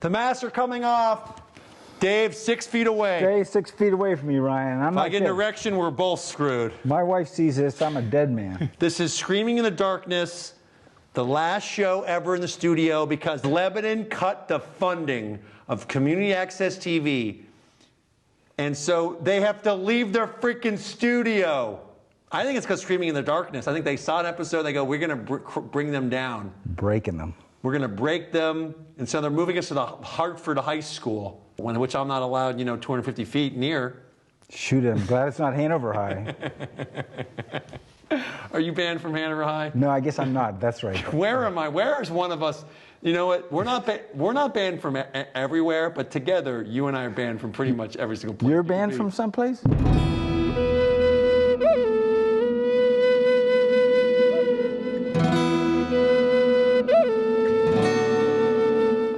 The masks are coming off. Dave, 6 feet away. Stay 6 feet away from me, Ryan. If I get an erection, we're both screwed. My wife sees this, I'm a dead man. This is Screaming in the Darkness, the last show ever in the studio because Lebanon cut the funding of community access TV. And so they have to leave their freaking studio. I think it's because Screaming in the Darkness. I think they saw an episode, they go, we're going to bring them down. Breaking them. We're going to break them. And so they're moving us to the Hartford High School, which I'm not allowed, 250 feet near. Shoot, I'm glad it's not Hanover High. Are you banned from Hanover High? No, I guess I'm not. That's right. Where am I? Where is one of us? You know what? We're not banned from everywhere, but together, you and I are banned from pretty much every single place. You're banned from someplace?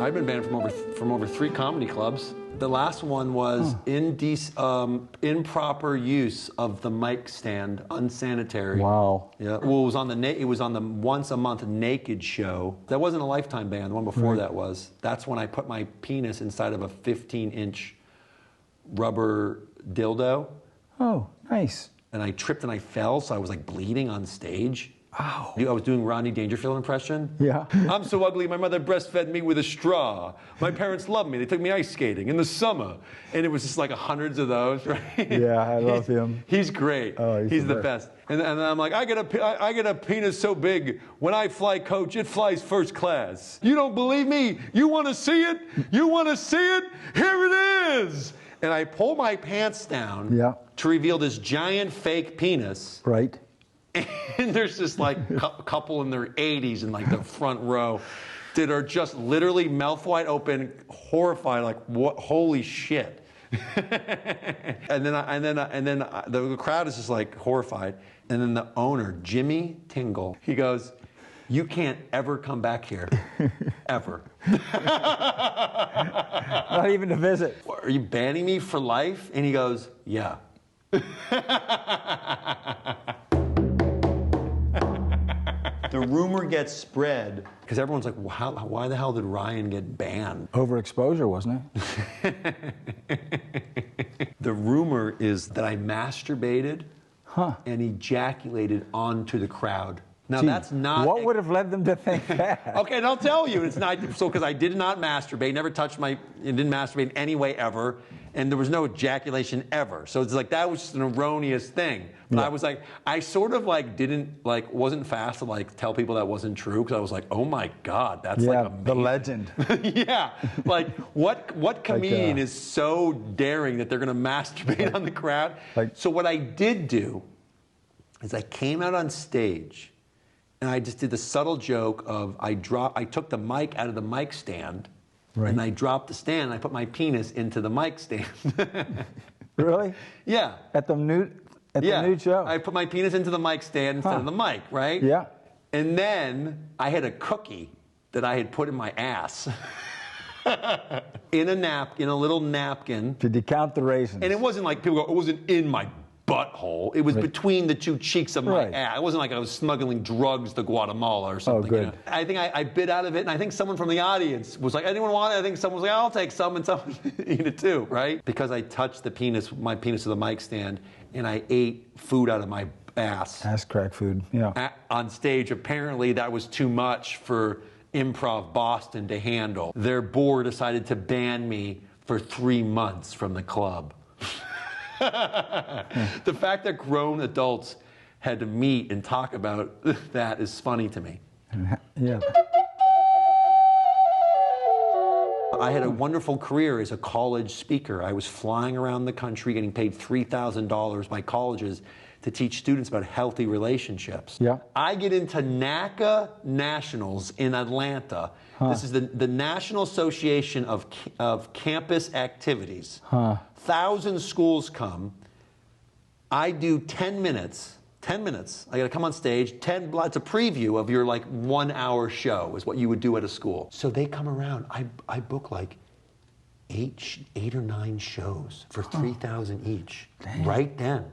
I've been banned from over 3 comedy clubs. The last one was improper use of the mic stand, unsanitary. Wow. Yeah. Well, it was on the once a month naked show. That wasn't a lifetime ban. The one before that was. That's when I put my penis inside of a 15-inch rubber dildo. Oh, nice. And I tripped and I fell, so I was like bleeding on stage. Wow. I was doing Rodney Dangerfield impression. Yeah. I'm so ugly, my mother breastfed me with a straw. My parents loved me. They took me ice skating in the summer. And it was just like hundreds of those, right? Yeah, I love him. He's great. Oh, he's the best. And then I'm like, I get a penis so big, when I fly coach, it flies first class. You don't believe me? You want to see it? You want to see it? Here it is. And I pull my pants down to reveal this giant fake penis. Right. And there's this like couple in their 80s in like the front row that are just literally mouth wide open, horrified, like what? Holy shit! and then the crowd is just like horrified. And then the owner, Jimmy Tingle, he goes, "You can't ever come back here, ever." Not even to visit. Are you banning me for life? And he goes, "Yeah." The rumor gets spread because everyone's like, why the hell did Ryan get banned? Overexposure, wasn't it? The rumor is that I masturbated and ejaculated onto the crowd. Now, that's not... What would have led them to think that? Okay, and I'll tell you, it's not... So, because I did not masturbate, never touched didn't masturbate in any way ever, and there was no ejaculation ever. So it's like, that was just an erroneous thing. But I was like, I sort of like wasn't fast to like tell people that wasn't true, because I was like, oh my God, that's like amazing. The legend. Yeah, like what comedian is so daring that they're gonna masturbate on the crowd? So what I did do is I came out on stage, and I just did the subtle joke of I took the mic out of the mic stand, and I dropped the stand, and I put my penis into the mic stand. Really? Yeah. At the nude show? I put my penis into the mic stand instead of the mic, right? Yeah. And then I had a cookie that I had put in my ass. in a little napkin. To decount the raisins. And it wasn't like people go, it wasn't in my butthole. It was between the two cheeks of my ass. It wasn't like I was smuggling drugs to Guatemala or something. Oh, good. You know? I think I bit out of it, and I think someone from the audience was like, anyone want it? I think someone was like, I'll take some, and someone eat it too, right? Because I touched my penis to the mic stand, and I ate food out of my ass. Ass crack food, yeah. On stage, apparently that was too much for Improv Boston to handle. Their board decided to ban me for 3 months from the club. The fact that grown adults had to meet and talk about that is funny to me. Yeah. I had a wonderful career as a college speaker. I was flying around the country getting paid $3,000 by colleges to teach students about healthy relationships. Yeah. I get into NACA Nationals in Atlanta. This is the National Association of Campus Activities. 1,000 schools come. I do 10 minutes. 10 minutes. I got to come on stage. It's a preview of your like 1 hour show is what you would do at a school. So they come around. I book like eight or nine shows for $3,000 each. Dang. Right then.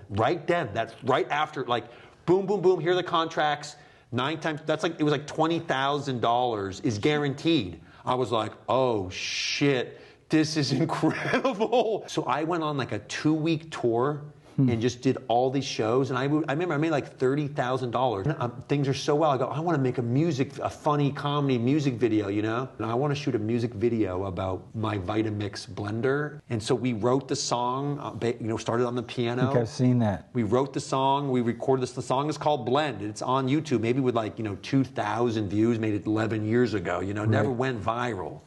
That's right after, like, boom, boom, boom. Here are the contracts. 9 times. That's like, it was like $20,000 is guaranteed. I was like, oh shit, this is incredible. So I went on like a 2-week tour and just did all these shows. And I remember I made like $30,000. Things are so well. I go, I want to make a funny comedy music video, you know? And I want to shoot a music video about my Vitamix blender. And so we wrote the song, started on the piano. I think I've seen that. We wrote the song, we recorded this. The song is called Blend. It's on YouTube, maybe with 2,000 views, made it 11 years ago, never went viral.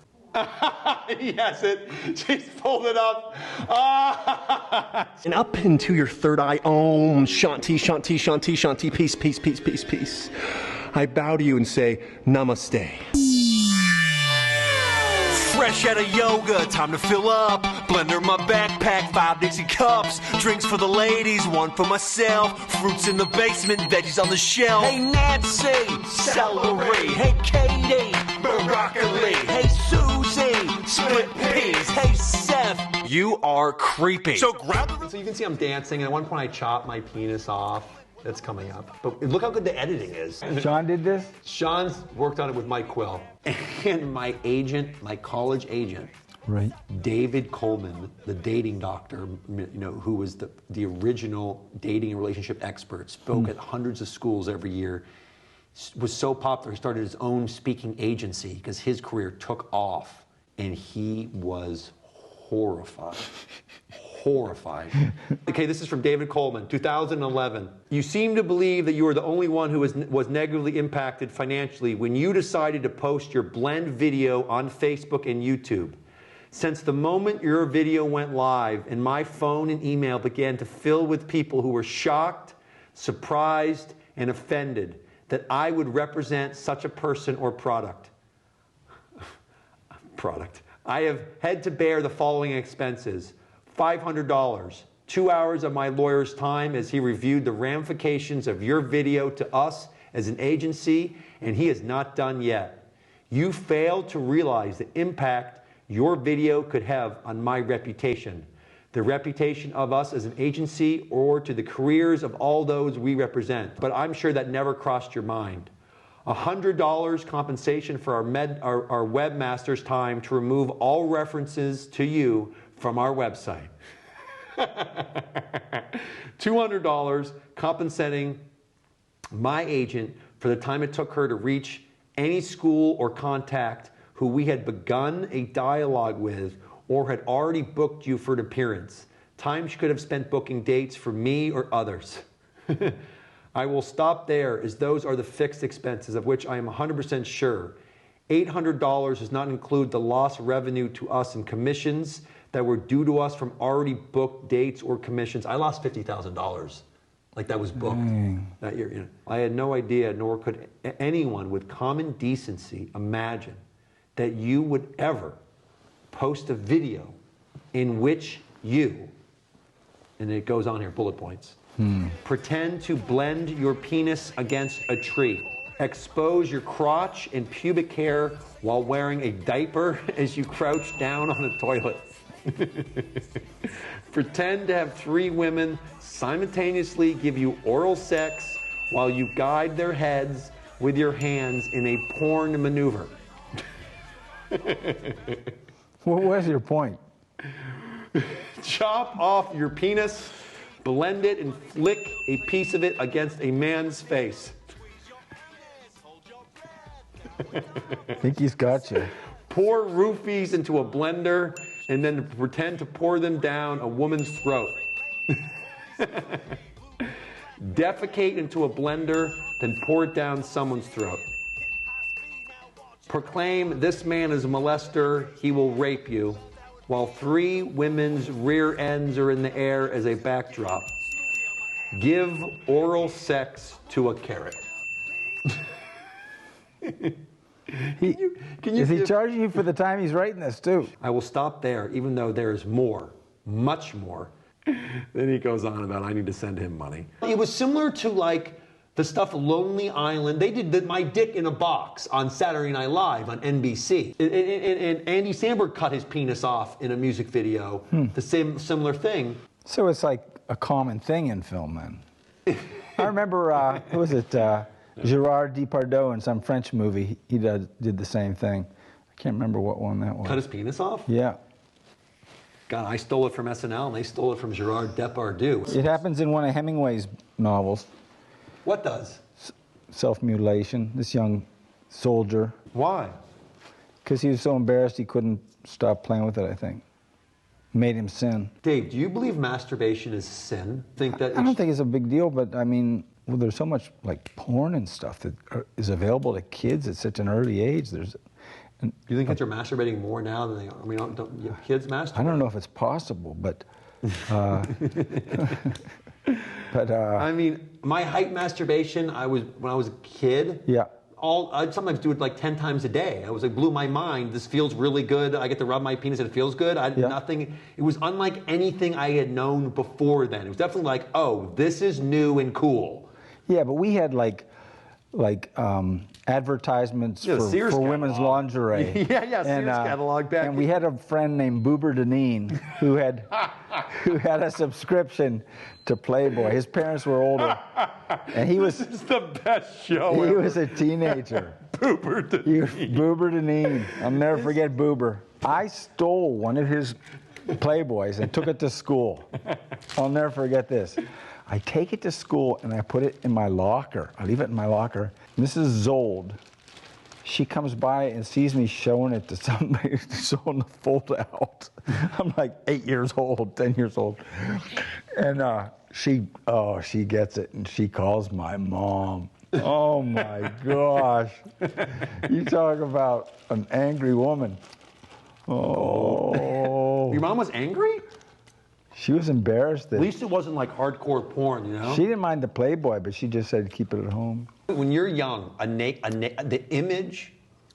Yes, she's pulled it up. And up into your third eye, Om Shanti, Shanti, Shanti, Shanti, peace, peace, peace, peace, peace. I bow to you and say, Namaste. Fresh out of yoga, time to fill up. Blender in my backpack, 5 Dixie cups. Drinks for the ladies, 1 for myself. Fruits in the basement, veggies on the shelf. Hey Nancy, celery. Hey Katie, broccoli. Hey Susie, split peas. Hey Seth, you are creepy. So grab the... So you can see I'm dancing, and at one point I chopped my penis off. That's coming up. But look how good the editing is. Sean did this? Sean's worked on it with Mike Quill. And my agent, my college agent, right, David Coleman, the dating doctor, who was the original dating and relationship expert, spoke at hundreds of schools every year, was so popular, he started his own speaking agency because his career took off, and he was horrified. Horrified. Okay, this is from David Coleman, 2011. You seem to believe that you are the only one who was negatively impacted financially when you decided to post your Blend video on Facebook and YouTube. Since the moment your video went live and my phone and email began to fill with people who were shocked, surprised, and offended that I would represent such a person or product. I have had to bear the following expenses. $500, 2 hours of my lawyer's time as he reviewed the ramifications of your video to us as an agency, and he is not done yet. You failed to realize the impact your video could have on my reputation, the reputation of us as an agency, or to the careers of all those we represent. But I'm sure that never crossed your mind. $100 compensation for our webmaster's time to remove all references to you from our website. $200 compensating my agent for the time it took her to reach any school or contact who we had begun a dialogue with or had already booked you for an appearance. Time she could have spent booking dates for me or others. I will stop there, as those are the fixed expenses of which I am 100% sure. $800 does not include the lost revenue to us in commissions that were due to us from already booked dates or commissions. I lost $50,000. Like that was booked that year. I had no idea, nor could anyone with common decency imagine that you would ever post a video in which you, and it goes on here, bullet points, pretend to blend your penis against a tree. Expose your crotch and pubic hair while wearing a diaper as you crouch down on a toilet. Pretend to have 3 women simultaneously give you oral sex while you guide their heads with your hands in a porn maneuver. What was your point? Chop off your penis, blend it, and flick a piece of it against a man's face. I think he's got you. Pour roofies into a blender and then pretend to pour them down a woman's throat. Defecate into a blender, then pour it down someone's throat. Proclaim this man is a molester, he will rape you, while 3 women's rear ends are in the air as a backdrop. Give oral sex to a carrot. Is he charging you for the time he's writing this too? I will stop there, even though there is more, much more. Then he goes on about I need to send him money. It was similar to like the stuff Lonely Island. They did My Dick in a Box on Saturday Night Live on NBC. And Andy Samberg cut his penis off in a music video. The similar thing. So it's like a common thing in film then. I remember, who was it? Gerard Depardieu in some French movie. He did the same thing. I Can't remember what one that was. Cut his penis off? Yeah. God, I stole it from SNL, and they stole it from Gerard Depardieu. It happens in one of Hemingway's novels. What does? Self-mutilation. This young soldier. Why? Because he was so embarrassed he couldn't stop playing with it, I think. Made him sin. Dave, do you believe masturbation is sin? I don't think it's a big deal, but I mean, well, there's so much like porn and stuff that is available to kids at such an early age. Do you think kids are masturbating more now than they are? I mean, don't kids masturbate? I don't know if it's possible, but... I mean, my height masturbation, when I was a kid... Yeah. I'd sometimes do it like 10 times a day. I was like, blew my mind. This feels really good. I get to rub my penis and it feels good. Nothing. It was unlike anything I had known before then. It was definitely like, oh, this is new and cool. Yeah, but we had like advertisements for women's lingerie. yeah, Sears catalog back. And we had a friend named Boober Deneen who had a subscription to Playboy. His parents were older, and he was. This is the best show. He ever. was a teenager. Boober Deneen. Boober Deneen. I'll never forget Boober. I stole one of his Playboys and took it to school. I'll never forget this. I take it to school and I put it in my locker. I leave it in my locker. Mrs. Zold, she comes by and sees me showing it to somebody showing the fold out. I'm like 8 years old, 10 years old. And she gets it and she calls my mom. Oh my gosh. You talk about an angry woman. Oh. Your mom was angry? She was embarrassed. At least it wasn't like hardcore porn, you know? She didn't mind the Playboy, but she just said keep it at home. When you're young, the image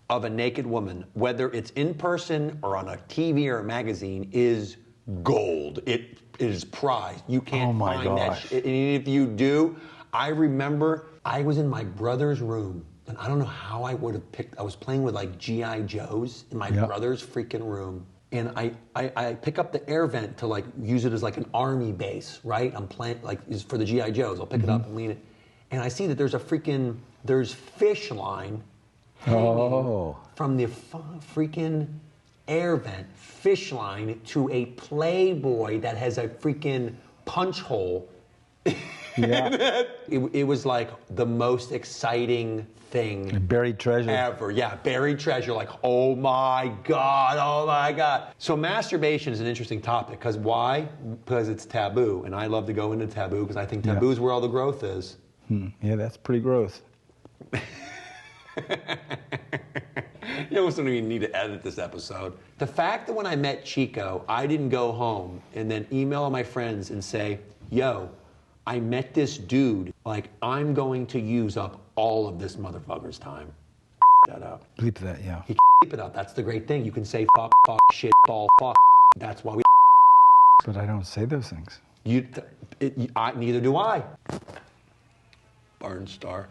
of a naked woman, whether it's in person or on a TV or a magazine, is gold. It is prized. You can't find that shit. And if you do, I remember I was in my brother's room, and I don't know how I would have picked. I was playing with like G.I. Joes in my brother's freaking room. And I pick up the air vent to like use it as like an army base, right? I'm playing like is for the GI Joes. I'll pick it up and lean it, and I see that there's fish line hanging from the freaking air vent, fish line to a Playboy that has a freaking punch hole. Yeah. It was like the most exciting thing. Buried treasure. Ever. Yeah, buried treasure. Like, oh my God. So masturbation is an interesting topic. Because why? Because it's taboo. And I love to go into taboo because I think taboo is where all the growth is. Yeah, that's pretty growth. You almost don't even need to edit this episode. The fact that when I met Chico, I didn't go home and then email all my friends and say, yo, I met this dude, like, I'm going to use up all of this motherfucker's time. That up. Bleep that, yeah. He keep it up. That's the great thing. You can say fuck, shit, ball, fuck. That's why we. But I don't say those things. Neither do I. Barnstar.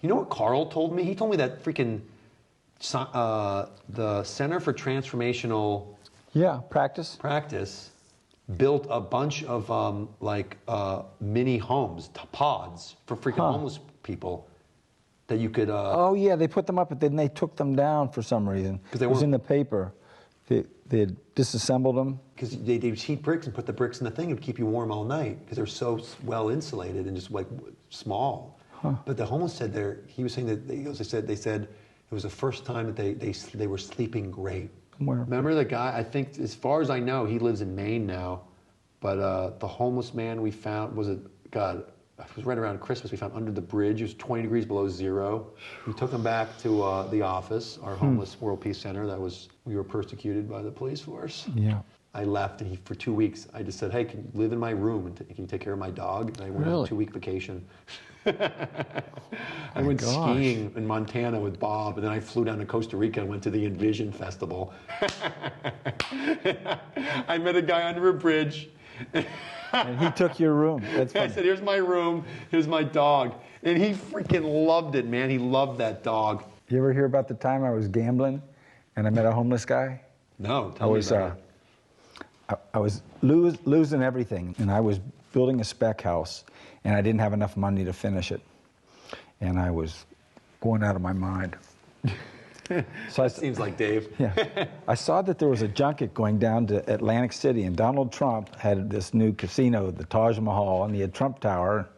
You know what Carl told me? He told me that freaking the Center for Transformational Practice built a bunch of mini homes, pods for freaking homeless people that you could. Oh yeah, they put them up, but then they took them down for some reason. Because it was in the paper. They had disassembled them. Because they'd heat bricks and put the bricks in the thing and keep you warm all night because they're so well insulated and just like small. Huh. But the homeless said he was saying that they said it was the first time that they were sleeping great. Where? Remember the guy? I think, as far as I know, he lives in Maine now. But the homeless man we found it was right around Christmas. We found under the bridge. It was 20 degrees below zero. We took him back to the office, our homeless World Peace Center. We were persecuted by the police force. Yeah. I left, and for 2 weeks, I just said, hey, can you live in my room, and can you take care of my dog? And I went on a 2-week vacation. I went skiing in Montana with Bob, and then I flew down to Costa Rica and went to the Envision Festival. I met a guy under a bridge. And he took your room. That's funny. I said, here's my room, here's my dog. And he freaking loved it, man. He loved that dog. You ever hear about the time I was gambling and I met a homeless guy? No, tell me about it. I was losing everything, and I was building a spec house, and I didn't have enough money to finish it. And I was going out of my mind. So That seems like Dave. Yeah. I saw that there was a junket going down to Atlantic City, and Donald Trump had this new casino, the Taj Mahal, and he had Trump Tower.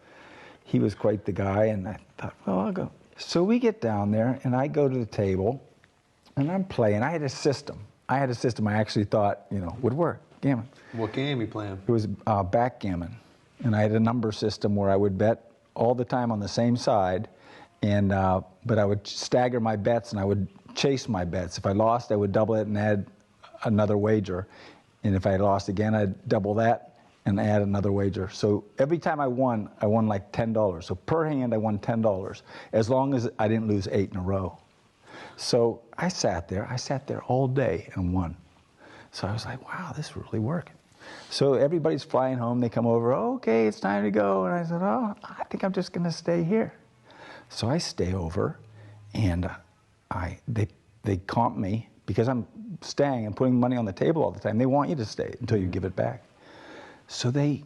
He was quite the guy, and I thought, well, I'll go. So we get down there, and I go to the table, and I'm playing. I had a system I actually thought, would work, gammon. What game you playing? It was backgammon, and I had a number system where I would bet all the time on the same side, and but I would stagger my bets, and I would chase my bets. If I lost, I would double it and add another wager. And if I lost again, I'd double that and add another wager. So every time I won like $10. So per hand, I won $10, as long as I didn't lose 8 in a row. So I sat there all day and won. So I was like, wow, this is really working. So everybody's flying home. They come over, okay, it's time to go. And I said, oh, I think I'm just going to stay here. So I stay over, and they comp me because I'm staying and putting money on the table all the time. They want you to stay until you give it back. So they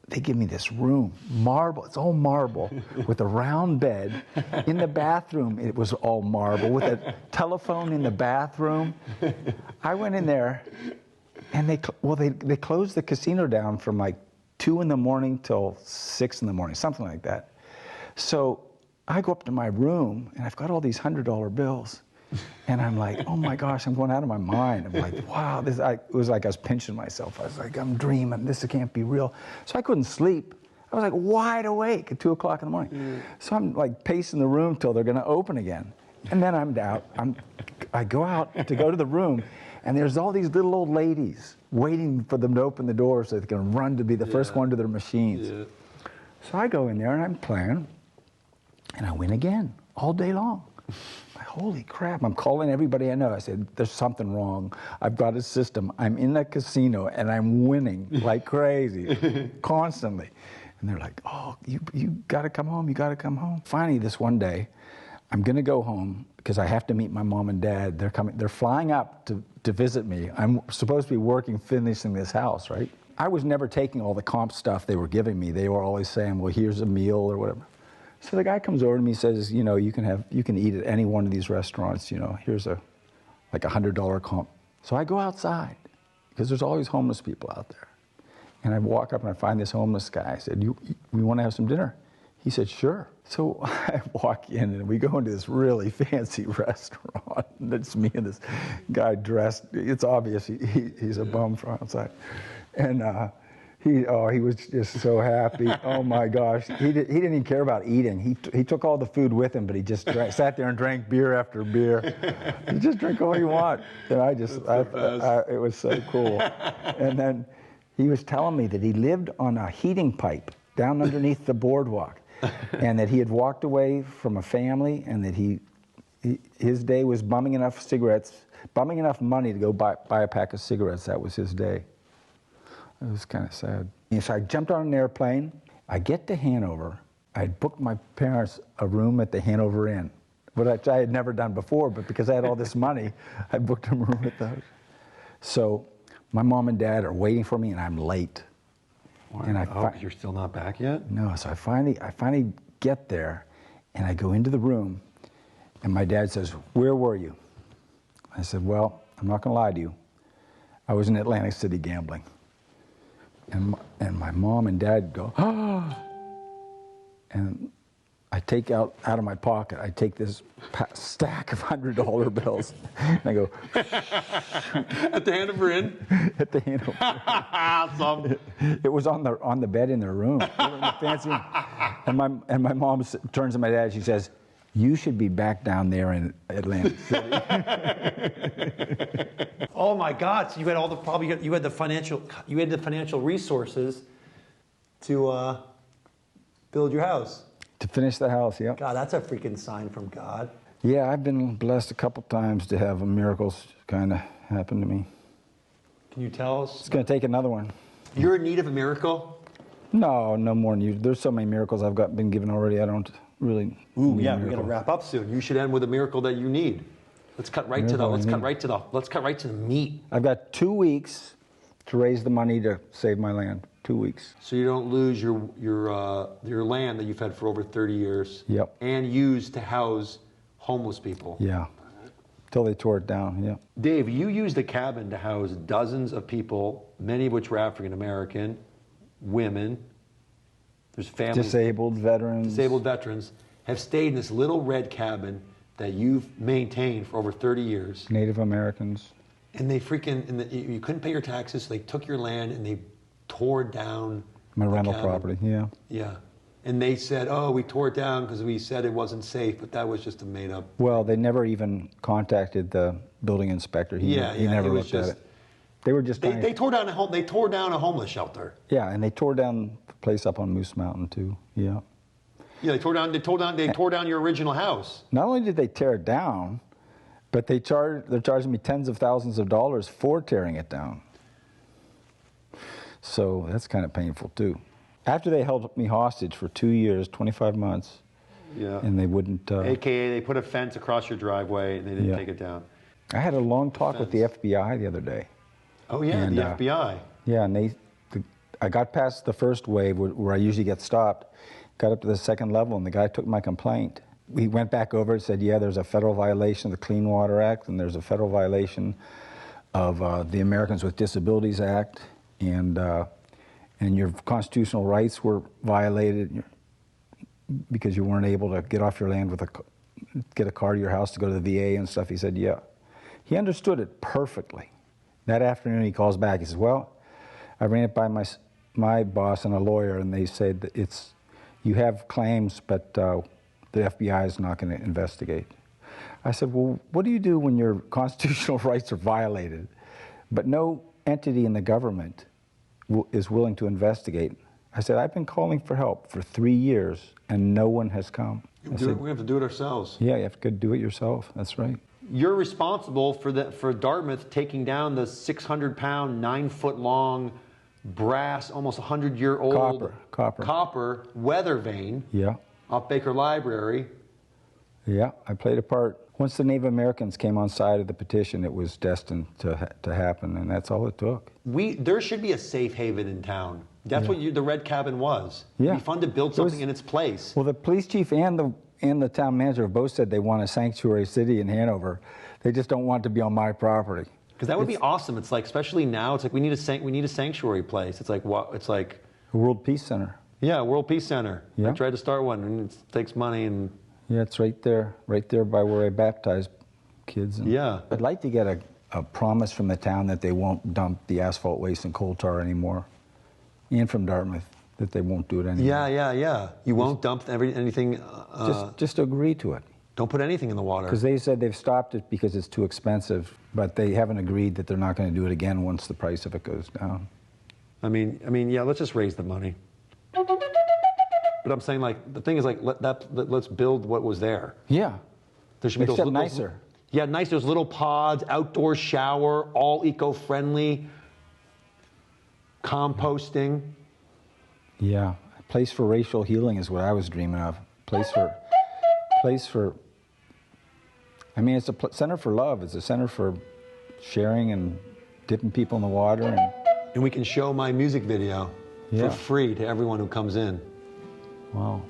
give me this room, marble. It's all marble with a round bed. In the bathroom, it was all marble with a telephone in the bathroom. I went in there, and they closed the casino down from like 2 in the morning till 6 in the morning, something like that. So I go up to my room, and I've got all these $100 bills. And I'm like, oh my gosh, I'm going out of my mind. I'm like, wow, it was like I was pinching myself. I was like, I'm dreaming, this can't be real. So I couldn't sleep. I was like wide awake at 2 o'clock in the morning. So I'm like pacing the room till they're gonna open again. And then I go out to go to the room, and there's all these little old ladies waiting for them to open the door so they can run to be the first one to their machines. Yeah. So I go in there and I'm playing, and I win again, all day long. Holy crap, I'm calling everybody I know. I said, there's something wrong. I've got a system. I'm in a casino, and I'm winning like crazy, constantly. And they're like, oh, you got to come home. You got to come home. Finally, this one day, I'm going to go home because I have to meet my mom and dad. They're coming. They're flying up to visit me. I'm supposed to be working, finishing this house, right? I was never taking all the comp stuff they were giving me. They were always saying, well, here's a meal or whatever. So the guy comes over to me and says, you can eat at any one of these restaurants, here's like $100 comp. So I go outside, because there's always homeless people out there. And I walk up and I find this homeless guy. I said, we want to have some dinner? He said, sure. So I walk in, and we go into this really fancy restaurant. It's me and this guy dressed. It's obvious he's a bum from outside. And he was just so happy. Oh my gosh, he didn't even care about eating. He took all the food with him, but he just sat there and drank beer after beer. You just drink all you want. And it was so cool. And then he was telling me that he lived on a heating pipe down underneath the boardwalk, and that he had walked away from a family, and that his day was bumming enough money to go buy a pack of cigarettes. That was his day. It was kind of sad. And so I jumped on an airplane. I get to Hanover. I had booked my parents a room at the Hanover Inn, which I had never done before, but because I had all this money, I booked them a room at those. So my mom and dad are waiting for me, and I'm late. Wow. And you're still not back yet? No, so I finally get there, and I go into the room, and my dad says, where were you? I said, well, I'm not going to lie to you. I was in Atlantic City gambling. And my mom and dad go, ah! And I take out of my pocket, I take this stack of $100 bills, and I go, at the Hanover Inn? At the Hanover Inn. Awesome. It was on the bed in their room. They were in the fancy room. And my mom turns to my dad, she says, you should be back down there in Atlantic City. Oh my God! So you had you had the financial resources to build your house. To finish the house, yeah. God, that's a freaking sign from God. Yeah, I've been blessed a couple times to have miracles kind of happen to me. Can you tell us? It's going to take another one. You're in need of a miracle? No more than you. There's so many miracles I've been given already. I don't really. Ooh, yeah, we're gonna wrap up soon. You should end with a miracle that you need. Let's cut right to the meat. I've got 2 weeks to raise the money to save my land. 2 weeks. So you don't lose your land that you've had for over 30 years. Yep. And used to house homeless people. Yeah. Till they tore it down, yeah. Dave, you used the cabin to house dozens of people, many of which were African American, women. There's families. Disabled veterans. Disabled veterans have stayed in this little red cabin that you've maintained for over 30 years. Native Americans. And they you couldn't pay your taxes, so they took your land and they tore down My the rental cabin. property, yeah. Yeah. And they said, oh, we tore it down because we said it wasn't safe, but that was just a made up. Well, they never even contacted the building inspector. He never looked at it. They were just they tore down a home. They tore down a homeless shelter. Yeah, and they tore down the place up on Moose Mountain too. Yeah. Yeah, they tore down your original house. Not only did they tear it down, but they're charging me tens of thousands of dollars for tearing it down. So that's kind of painful too. After they held me hostage for 2 years, 25 months, yeah, and they wouldn't. AKA, they put a fence across your driveway and they didn't take it down. I had a long talk with the FBI the other day. Oh yeah, and, the FBI. Yeah, and I got past the first wave where I usually get stopped, got up to the second level, and the guy took my complaint. We went back over it, said, yeah, there's a federal violation of the Clean Water Act, and there's a federal violation of the Americans with Disabilities Act, and your constitutional rights were violated because you weren't able to get off your land get a car to your house to go to the VA and stuff. He said, yeah. He understood it perfectly. That afternoon he calls back. He says, well, I ran it by my boss and a lawyer, and they said that you have claims, but the FBI is not going to investigate. I said, well, what do you do when your constitutional rights are violated, but no entity in the government is willing to investigate? I said, I've been calling for help for 3 years, and no one has come. We have to do it ourselves. Yeah, you have to do it yourself. That's right. You're responsible for Dartmouth taking down the 600-pound, 9-foot-long, brass, almost 100-year-old copper weather vane. Yeah. Off Baker Library. Yeah, I played a part. Once the Native Americans came on side of the petition, it was destined to happen, and that's all it took. There should be a safe haven in town. That's what the Red Cabin was. Yeah. It'd be fun to build something in its place. Well, the police chief and the town manager both said they want a sanctuary city in Hanover. They just don't want it to be on my property. Because that would be awesome. It's like, especially now, it's like we need a sanctuary place. It's like what? It's like a World Peace Center. Yeah, World Peace Center. Yeah. I tried to start one, and it takes money and. Yeah, it's right there by where I baptized kids. Yeah. I'd like to get a promise from the town that they won't dump the asphalt waste and coal tar anymore, and from Dartmouth that they won't do it anymore. Yeah. You won't dump anything. Just agree to it. Don't put anything in the water. Because they said they've stopped it because it's too expensive, but they haven't agreed that they're not going to do it again once the price of it goes down. I mean, yeah. Let's just raise the money. But I'm saying, like, the thing is, like, let's build what was there. Yeah. There should be Except nicer. Yeah, nice. There's little pods, outdoor shower, all eco-friendly, composting. Yeah, a place for racial healing is what I was dreaming of. Place for. I mean, it's a center for love. It's a center for sharing and dipping people in the water. And we can show my music video for free to everyone who comes in. Wow.